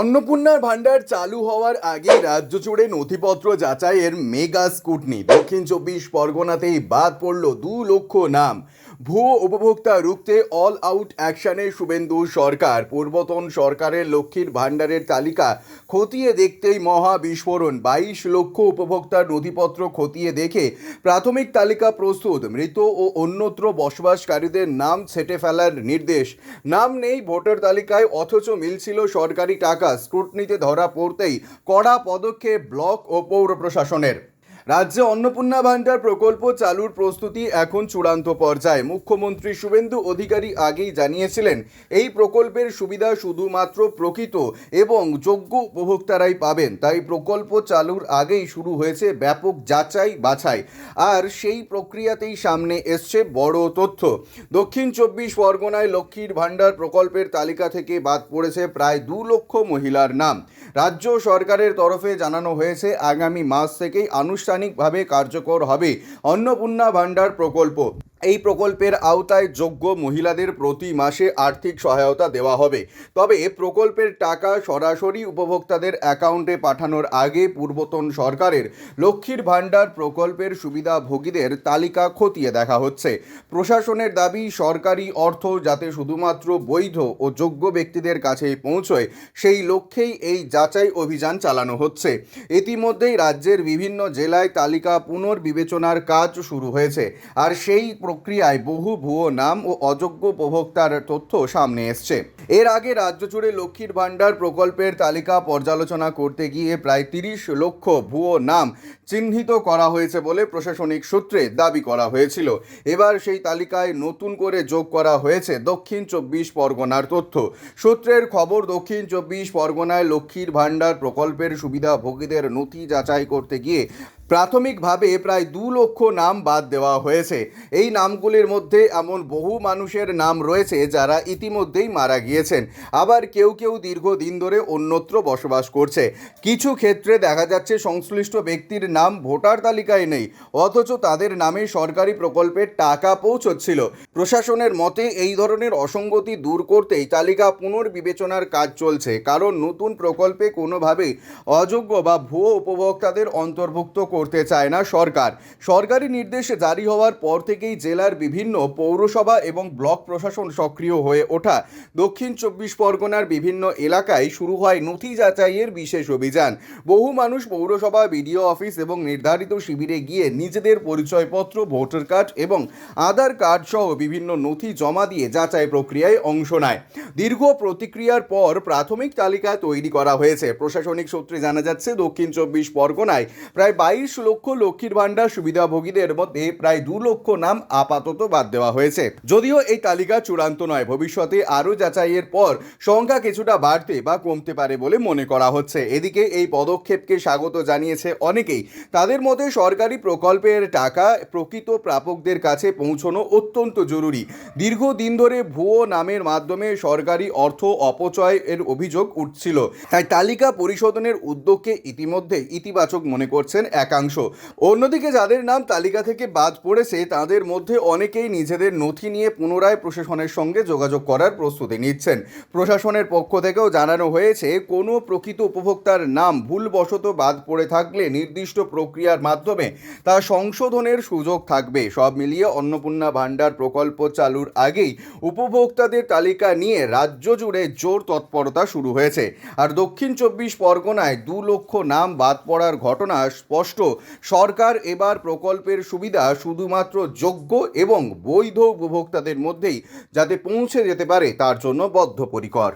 অন্নপূর্ণার ভান্ডার চালু হওয়ার আগে রাজ্য জুড়ে নথিপত্র যাচাইয়ের মেগা স্কুটনি। দক্ষিণ 24 পরগনাতেই বাদ পড়ল 2 লক্ষ নাম। ভুয়ো উপভোক্তা রুখতে অল আউট অ্যাকশনে শুভেন্দু সরকার। পূর্বতন সরকারের লক্ষ্মীর ভান্ডারের তালিকা খতিয়ে দেখতেই মহা বিস্ফোরণ। 22 লক্ষ উপভোক্তার নথিপত্র খতিয়ে দেখে প্রাথমিক তালিকা প্রস্তুত। মৃত ও অন্যত্র বসবাসকারীদের নাম ছেঁটে ফেলার নির্দেশ। নাম নেই ভোটার তালিকায়, অথচ মিলছিল সরকারি টাকা। স্ক্রুটনিতে ধরা পড়তেই কড়া পদক্ষেপ ব্লক ও পৌর প্রশাসনের। রাজ্যে অন্নপূর্ণা ভান্ডার প্রকল্প চালুর প্রস্তুতি এখন চূড়ান্ত পর্যায়ে। মুখ্যমন্ত্রী শুভেন্দু অধিকারী আগেই জানিয়েছিলেন এই প্রকল্পের সুবিধা শুধুমাত্র প্রকৃত এবং যোগ্য উপভোক্তারাই পাবেন। তাই প্রকল্প চালুর আগেই শুরু হয়েছে ব্যাপক যাচাই বাছাই। আর সেই প্রক্রিয়াতেই সামনে এসছে বড় তথ্য। দক্ষিণ 24 পরগনায় লক্ষ্মীর ভান্ডার প্রকল্পের তালিকা থেকে বাদ পড়েছে প্রায় 2 লক্ষ মহিলার নাম। রাজ্য সরকারের তরফে জানানো হয়েছে আগামী মাস থেকেই আনুষ্ঠানিকভাবে কার্যকর হবে অন্নপূর্ণা ভান্ডার প্রকল্প। এই প্রকল্পের আওতায় যোগ্য মহিলাদের প্রতি মাসে আর্থিক সহায়তা দেওয়া হবে। তবে প্রকল্পের টাকা সরাসরি উপভোক্তাদের অ্যাকাউন্টে পাঠানোর আগে পূর্বতন সরকারের লক্ষ্মীর ভান্ডার প্রকল্পের সুবিধাভোগীদের তালিকা খতিয়ে দেখা হচ্ছে। প্রশাসনের দাবি, সরকারি অর্থ যাতে শুধুমাত্র বৈধ ও যোগ্য ব্যক্তিদের কাছেই পৌঁছয়, সেই লক্ষ্যেই এই যাচাই অভিযান চালানো হচ্ছে। ইতিমধ্যেই রাজ্যের বিভিন্ন জেলায় তালিকা পুনর্বিবেচনার কাজ শুরু হয়েছে। আর সেই প্রক্রিয়ায় বহু ভুয়ো নাম ও অযোগ্য উপভোক্তার তথ্য সামনে এসছে। এর আগে রাজ্য জুড়ে লক্ষ্মীর ভান্ডার প্রকল্পের তালিকা পর্যালোচনা করতে গিয়ে প্রায় 30 লক্ষ ভুয়ো নাম চিহ্নিত করা হয়েছে বলে প্রশাসনিক সূত্রে দাবি করা হয়েছিল। এবার সেই তালিকায় নতুন করে যোগ করা হয়েছে দক্ষিণ 24 পরগনার তথ্য। সূত্রের খবর, দক্ষিণ 24 পরগনায় লক্ষ্মীর ভান্ডার প্রকল্পের সুবিধাভোগীদের নথি যাচাই করতে গিয়ে প্রাথমিকভাবে প্রায় 2 লক্ষ নাম বাদ দেওয়া হয়েছে। এই নামগুলির মধ্যে এমন বহু মানুষের নাম রয়েছে যারা ইতিমধ্যেই মারা গিয়েছেন, আবার কেউ কেউ দীর্ঘদিন ধরে অন্যত্র বসবাস করছে। কিছু ক্ষেত্রে দেখা যাচ্ছে সংশ্লিষ্ট ব্যক্তির নাম ভোটার তালিকায় নেই, অথচ তাদের নামে সরকারি প্রকল্পের টাকা পৌঁছচ্ছিল। প্রশাসনের মতে এই ধরনের অসঙ্গতি দূর করতেই তালিকা পুনর্বিবেচনার কাজ চলছে, কারণ নতুন প্রকল্পে কোনোভাবেই অযোগ্য বা ভুয়ো উপভোক্তাদের অন্তর্ভুক্ত করতে চায় না সরকার। সরকারি নির্দেশ জারি হওয়ার পর থেকেই জেলার বিভিন্ন পৌরসভা এবং ব্লক প্রশাসন সক্রিয় হয়ে ওঠা। দক্ষিণ 24 পরগনার বিভিন্ন এলাকায় শুরু হয় নথি যাচাইয়ের বিশেষ অভিযান। বহু মানুষ পৌরসভা, বিডিও অফিস এবং নির্ধারিত শিবিরে গিয়ে নিজেদের পরিচয়পত্র, ভোটার কার্ড এবং আধার কার্ড সহ বিভিন্ন নথি জমা দিয়ে যাচাই প্রক্রিয়ায় অংশ নেয়। দীর্ঘ প্রতিক্রিয়ার পর প্রাথমিক তালিকা তৈরি করা হয়েছে। প্রশাসনিক সূত্রে জানা যাচ্ছে দক্ষিণ 24 পরগনায় প্রায় 22 লক্ষ লক্ষ্মীর ভান্ডার সুবিধাভোগীদের মধ্যে প্রায় 2 লক্ষ নাম আপাতত বাদ দেওয়া হয়েছে। যদিও এই তালিকা চূড়ান্ত নয়, ভবিষ্যতে আরও যাচাইয়ের পর সংখ্যা কিছুটা বাড়তে বা কমতে পারে বলে মনে করা হচ্ছে। এদিকে এই পদক্ষেপকে স্বাগত জানিয়েছে অনেকেই। তাদের মতে সরকারি প্রকল্পের টাকা প্রকৃত প্রাপকদের কাছে পৌঁছানো অত্যন্ত জরুরি। দীর্ঘদিন ধরে ভুয়ো নামের মাধ্যমে সরকারি অর্থ অপচয়ের অভিযোগ উঠছিল, তাই তালিকা পরিশোধনের উদ্যোগকে ইতিমধ্যে ইতিবাচক মনে করছেন একাংশ। অন্যদিকে যাদের নাম তালিকা থেকে বাদ পড়েছে তাদের মধ্যে অনেকেই নিজেদের নথি নিয়ে পুনরায় প্রশাসনের সঙ্গে যোগাযোগ করার প্রস্তুতি নিচ্ছেন। প্রশাসনের পক্ষ থেকেও জানানো হয়েছে, কোনো প্রকৃত উপভোক্তার নাম ভুলবশত বাদ পড়ে থাকলে নির্দিষ্ট প্রক্রিয়ার মাধ্যমে তা সংশোধনের সুযোগ থাকবে। সব মিলিয়ে অন্নপূর্ণা ভান্ডার প্রকল্প চালুর আগেই উপভোক্তাদের তালিকা নিয়ে রাজ্য জুড়ে জোর তৎপরতা শুরু হয়েছে। আর দক্ষিণ 24 পরগনায় 2 লক্ষ নাম বাদ পড়ার ঘটনা স্পষ্ট, সরকার এবার প্রকল্পের সুবিধা শুধুমাত্র যোগ্য এবং বৈধ উপভোক্তাদের মধ্যেই যাতে পৌঁছে যেতে পারে তার জন্য বদ্ধপরিকর।